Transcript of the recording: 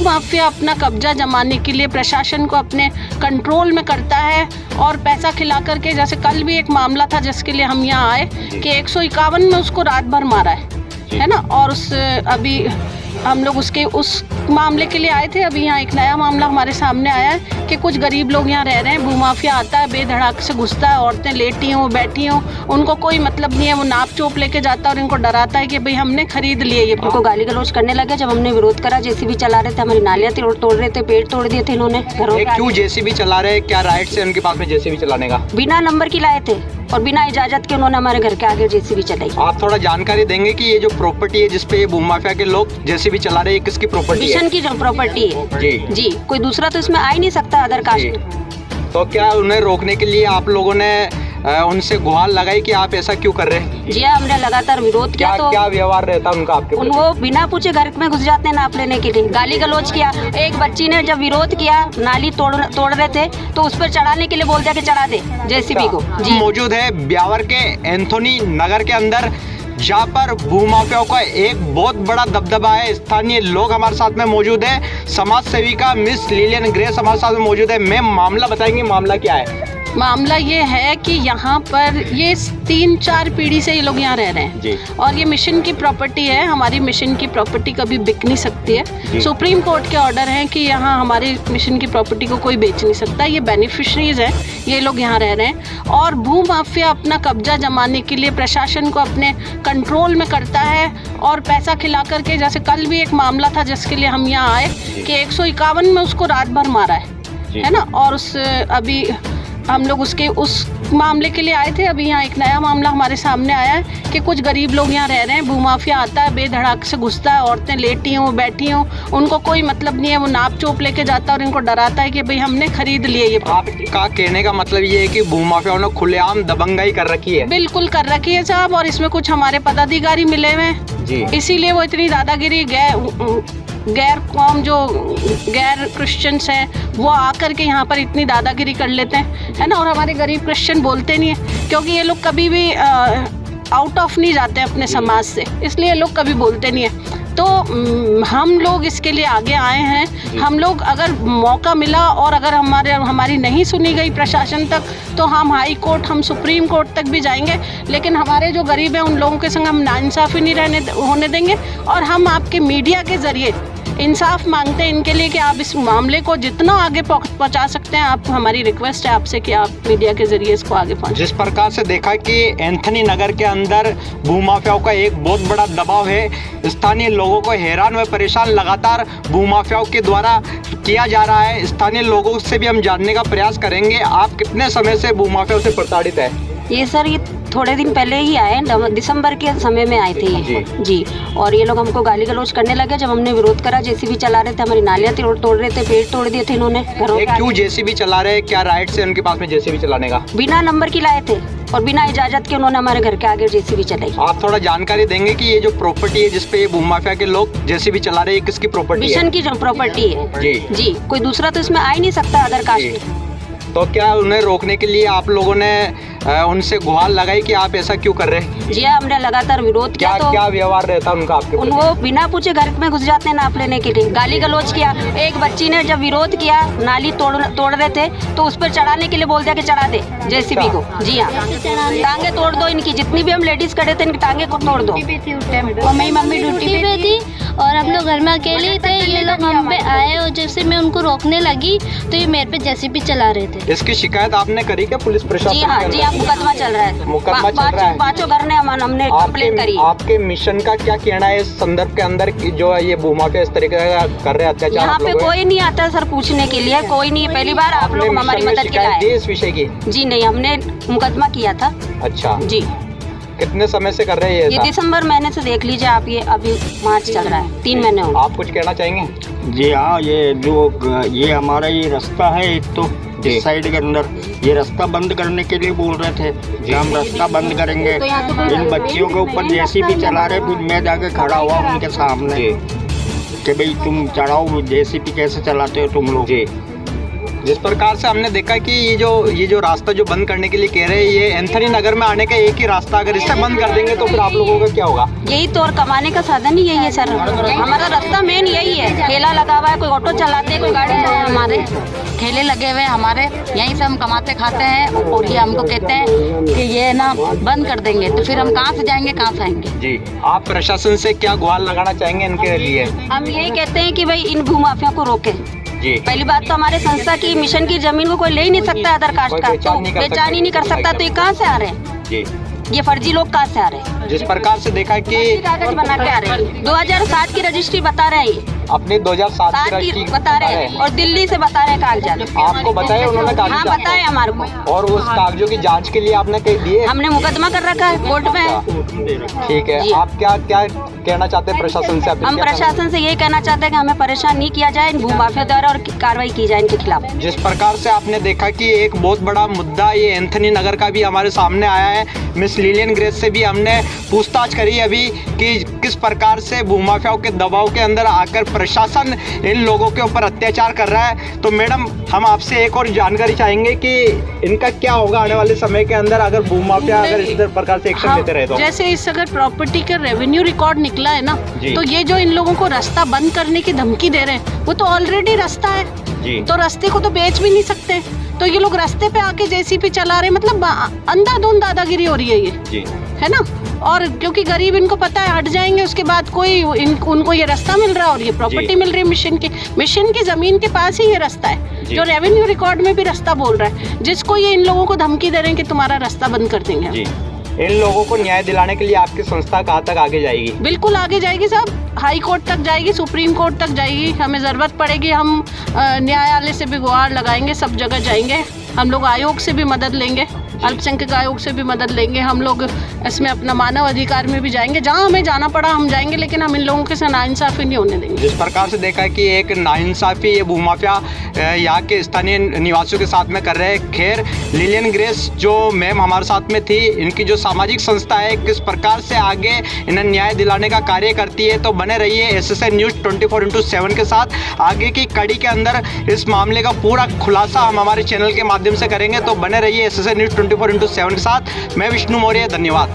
Mafia अपना कब्जा जमाने के लिए प्रशासन को अपने कंट्रोल में करता है और पैसा खिला करके, जैसे कल भी एक मामला था जिसके लिए हम यहाँ आए कि 151 में उसको रात भर मारा है ना। और उस अभी हम लोग उस मामले के लिए आए थे। अभी यहाँ एक नया मामला हमारे सामने आया है कि कुछ गरीब लोग यहाँ रह रहे हैं, भूमाफिया आता है, बेधड़ाक से घुसता है, औरतें लेटी हों बैठी हों, उनको कोई मतलब नहीं है, वो नाप चोप लेके जाता है और इनको डराता है कि भाई हमने खरीद लिए। ये उनको गाली गलौज करने लगे जब हमने विरोध करा। जेसीबी चला रहे थे, हमारी नालियाँ तोड़ रहे थे, पेड़ तोड़ दिए थे इन्होंने घरों के। क्यों जेसीबी चला रहे हैं? क्या राइट से उनके पास में जेसीबी चलाने का? बिना नंबर की लाए थे और बिना इजाजत के उन्होंने हमारे घर के आगे जेसीबी चलाई। आप थोड़ा जानकारी देंगे कि ये जो प्रॉपर्टी है जिसपे ये भूमाफिया के लोग जेसीबी चला रहे हैं, किसकी प्रॉपर्टी है? मिशन की जो प्रॉपर्टी है जी, कोई दूसरा तो इसमें आ ही नहीं सकता अदर कास्ट। तो क्या उन्हें रोकने के लिए आप लोगों ने उनसे गुहार लगाई कि आप ऐसा क्यों कर रहे हैं? जी हाँ, हमने लगातार विरोध किया। तो क्या व्यवहार रहता उनका आपके? वो बिना पूछे घर में घुस जाते हैं नाप लेने के लिए, गाली गलौज किया। एक बच्ची ने जब विरोध किया, नाली तोड़ रहे थे तो उस पर चढ़ाने के लिए बोल दिया कि चढ़ा दे जेसीबी को। जी मौजूद है ब्यावर के एंथोनी नगर के अंदर, जहाँ पर भूमाफियाओं का एक बहुत बड़ा दबदबा है। स्थानीय लोग हमारे साथ में मौजूद है। समाज सेविका मिस लिलियन ग्रेस हमारे साथ में मौजूद है। मैम, मामला बताएंगे, मामला क्या है? मामला ये है कि यहाँ पर ये 3-4 पीढ़ी से ये लोग यहाँ रह रहे हैं और ये मिशन की प्रॉपर्टी है। हमारी मिशन की प्रॉपर्टी कभी बिक नहीं सकती है। सुप्रीम कोर्ट के ऑर्डर हैं कि यहाँ हमारे मिशन की प्रॉपर्टी को कोई बेच नहीं सकता। ये बेनिफिशरीज हैं, ये लोग यहाँ रह रहे हैं और भू माफिया अपना कब्जा जमाने के लिए प्रशासन को अपने कंट्रोल में करता है और पैसा खिला करके, जैसे कल भी एक मामला था जिसके लिए हम यहाँ आए कि 151 में उसको रात भर मारा है ना। और अभी हम लोग उस मामले के लिए आए थे। अभी यहाँ एक नया मामला हमारे सामने आया है कि कुछ गरीब लोग यहाँ रह रहे हैं, भूमाफिया आता है, बेधड़ाक से घुसता है, औरतें लेटी हों बैठी हों, उनको कोई मतलब नहीं है, वो नाप चोप लेके जाता है और इनको डराता है कि भाई हमने खरीद लिए। ये आपका कहने का मतलब ये है कि भूमाफियाओं ने खुलेआम दबंगाई कर रखी है? बिल्कुल कर रखी है साहब, और इसमें कुछ हमारे पदाधिकारी मिले हुए हैं, इसीलिए वो इतनी दादागिरी गैर कौम जो गैर क्रिश्चियंस हैं वो आकर के यहाँ पर इतनी दादागिरी कर लेते हैं, है ना। और हमारे गरीब क्रिश्चियन बोलते नहीं है क्योंकि ये लोग कभी भी आउट ऑफ नहीं जाते अपने समाज से, इसलिए ये लोग कभी बोलते नहीं है। तो हम लोग इसके लिए आगे आए हैं। हम लोग अगर मौका मिला और अगर हमारी नहीं सुनी गई प्रशासन तक, तो हम हाई कोर्ट, हम सुप्रीम कोर्ट तक भी जाएंगे। लेकिन हमारे जो गरीब हैं उन लोगों के संग हम नाइंसाफ़ी नहीं होने देंगे और हम आपके मीडिया के ज़रिए इंसाफ मांगते हैं इनके लिए कि आप इस मामले को जितना आगे पहुंचा सकते हैं। आप, हमारी रिक्वेस्ट है आपसे कि आप मीडिया के जरिए इसको आगे पहुंचाएं। जिस प्रकार से देखा कि एंथनी नगर के अंदर भूमाफियाओं का एक बहुत बड़ा दबाव है, स्थानीय लोगों को हैरान व परेशान लगातार भूमाफियाओं के द्वारा किया जा रहा है। स्थानीय लोगों से भी हम जानने का प्रयास करेंगे, आप कितने समय से भूमाफियाओं से प्रताड़ित है? ये सर, ये थोड़े दिन पहले ही आए, दिसंबर के समय में आए थे ये जी। और ये लोग हमको गाली गलौज करने लगे जब हमने विरोध करा। जेसीबी चला रहे थे, हमारी नालियाँ तोड़ रहे थे, पेड़ तोड़ दिए थे इन्होंने घरों के। क्यों जेसीबी चला रहे हैं? क्या राइट से उनके पास में जेसीबी चलाने का? बिना नंबर की लाए थे और बिना इजाजत के उन्होंने हमारे घर के आगे जेसीबी चलाई। आप थोड़ा जानकारी देंगे कि ये जो प्रॉपर्टी है जिसपे ये भूमाफिया के लोग जेसीबी चला रहे हैं, किसकी प्रॉपर्टी है? मिशन की जो प्रॉपर्टी है जी, कोई दूसरा तो इसमें आ ही नहीं सकता अदर कास्ट। तो क्या उन्हें रोकने के लिए आप लोगों ने उनसे गुहार लगाई कि आप ऐसा क्यों कर रहे हैं? जी हाँ, हमने लगातार विरोध किया। तो क्या व्यवहार रहता उनका आपके? वो बिना पूछे घर में घुस जाते हैं नाप लेने के लिए, गाली गलौज किया। एक बच्ची ने जब विरोध किया, नाली तोड़ रहे थे तो उस पर चढ़ाने के लिए बोल दिया कि चढ़ा दे जेसीबी को। जी हाँ, टांगे तोड़ दो इनकी, जितनी भी हम लेडीज खड़े थे इनकी टांगे को तोड़ दो। और मेरी मम्मी ड्यूटी पे थी और हम लोग घर में अकेले थे। ये लोग हम पे आए और जैसे मैं उनको रोकने लगी तो ये मेरे पे जेसीबी चला रहे थे। इसकी शिकायत आपने करी क्या पुलिस प्रशासन? जी हाँ, जी हाँ, मुकदमा चल रहा है। मुकदमा चल रहा है। पांचों घर ने हमने कंप्लेंट करी। आपके मिशन का क्या कहना है इस संदर्भ के अंदर कि जो ये भूमाफिया इस तरीके का कर रहे हैं अत्याचार? यहाँ पे कोई नहीं आता सर पूछने के लिए, कोई नहीं। पहली बार आप लोग हमारी मदद के लिए इस विषय की? जी नहीं, हमने मुकदमा किया था। अच्छा जी, कितने समय से कर रहे हैं ये? दिसंबर महीने से देख लीजिए आप, ये अभी मार्च चल रहा है, 3 महीने हो। आप कुछ कहना चाहेंगे? जी हाँ, ये हमारा ये रास्ता है एक तो इस साइड के अंदर, ये रास्ता बंद करने के लिए बोल रहे थे कि हम रास्ता बंद करेंगे। इन बच्चियों के ऊपर जेसीबी चला रहे, फिर मैं जाके खड़ा हुआ उनके सामने कि भाई तुम चढ़ाओ जेसीबी, कैसे चलाते हो तुम लोग? जिस प्रकार से हमने देखा कि ये जो रास्ता जो बंद करने के लिए कह रहे हैं, ये एंथनी नगर में आने का एक ही रास्ता, अगर इससे बंद कर देंगे तो फिर आप लोगों का क्या होगा? यही तो, और कमाने का साधन ही यही है सर। हमारा रास्ता मेन यही है। ठेला लगा हुआ है, कोई ऑटो चलाते, कोई गाड़ी चलाते। हमारे ठेले लगे हुए हमारे, यहीं से हम कमाते खाते हैं, और ये हमको कहते हैं कि ये ना बंद कर देंगे, तो फिर हम कहाँ से जाएंगे, कहाँ से आएंगे? जी, आप प्रशासन से क्या गुहार लगाना चाहेंगे इनके लिए? हम यही कहते हैं कि भाई इन भूमाफिया को रोके। जी, पहली बात तो हमारे संस्था की मिशन की जमीन को कोई ले ही नहीं सकता अदर कास्ट का, तो पहचान ही नहीं कर सकता, तो ये कहाँ से आ रहे हैं? जी, ये फर्जी लोग कहाँ से आ रहे हैं? जिस प्रकार से देखा कि कागज बना के आ रहे हैं, 2007 की रजिस्ट्री बता रहे हैं, अपने 2007 की की रजिस्ट्री बता रहे हैं, और दिल्ली से बता रहे हैं कागजात। आपको बताया उन्होंने कागज? हाँ, बताया हमारे को। और उस कागजों की जांच के लिए आपने कहीं दिए? हमने मुकदमा कर रखा है, कोर्ट में। ठीक है, जी। आप क्या क्या कहना चाहते हैं प्रशासन से? हम प्रशासन से यही कहना चाहते हैं कि हमें परेशान नहीं किया जाए इन भूमाफिया द्वारा, और कार्रवाई की जाए इनके खिलाफ। जिस प्रकार से आपने देखा कि एक बहुत बड़ा मुद्दा ये एंथनी नगर का भी हमारे सामने आया है। मिस लिलियन ग्रेस से भी हमने पूछताछ करी अभी कि किस प्रकार से भूमाफियाओं के दबाव के अंदर आकर प्रशासन इन लोगों के ऊपर अत्याचार कर रहा है। तो मैडम, हम आपसे एक और जानकारी चाहेंगे कि इनका क्या होगा आने वाले समय के अंदर, अगर भूमाफिया अगर इस प्रकार से एक्शन लेते रहे तो? जैसे इस अगर प्रॉपर्टी का रेवेन्यू रिकॉर्ड निकला है ना, तो ये जो इन लोगों को रास्ता बंद करने की धमकी दे रहे हैं, वो तो ऑलरेडी रास्ता है जी। तो रास्ते को तो बेच भी नहीं सकते, तो ये लोग रास्ते पे आके जेसीबी चला रहे हैं, मतलब अंधाधुंध दादागिरी हो रही है ये जी, है ना। और क्योंकि गरीब इनको पता है हट जाएंगे, उसके बाद कोई उनको ये रास्ता मिल रहा है और ये प्रॉपर्टी मिल रही है मिशन की जमीन के पास ही ये रास्ता है, जो रेवेन्यू रिकॉर्ड में भी रास्ता बोल रहा है, जिसको ये इन लोगों को धमकी दे रहे हैं कि तुम्हारा रास्ता बंद कर देंगे जी। इन लोगों को न्याय दिलाने के लिए आपकी संस्था कहाँ तक आगे जाएगी? बिल्कुल आगे जाएगी साहब, हाई कोर्ट तक जाएगी, सुप्रीम कोर्ट तक जाएगी। हमें ज़रूरत पड़ेगी, हम न्यायालय से भी गुहार लगाएंगे, सब जगह जाएंगे। हम लोग आयोग से भी मदद लेंगे, अल्पसंख्यक आयोग से भी मदद लेंगे। हम लोग इसमें अपना मानव अधिकार में भी जाएंगे, जहाँ हमें जाना पड़ा हम जाएंगे, लेकिन हम इन लोगों के साथ नाइंसाफ़ी नहीं होने देंगे। जिस प्रकार से देखा कि एक नाइंसाफ़ी ये भूमाफिया यहाँ के स्थानीय निवासियों के साथ में कर रहे हैं। खैर, लिलियन ग्रेस जो मैम हमारे साथ में थी, इनकी जो सामाजिक संस्था है किस प्रकार से आगे इन्हें न्याय दिलाने का कार्य करती है, तो बने रहिए SSN न्यूज़ 24/7 के साथ। आगे की कड़ी के अंदर इस मामले का पूरा खुलासा हम हमारे चैनल के माध्यम से करेंगे, तो बने रहिए SSN न्यूज़ 24/7 के साथ। मैं विष्णु मौर्य, धन्यवाद।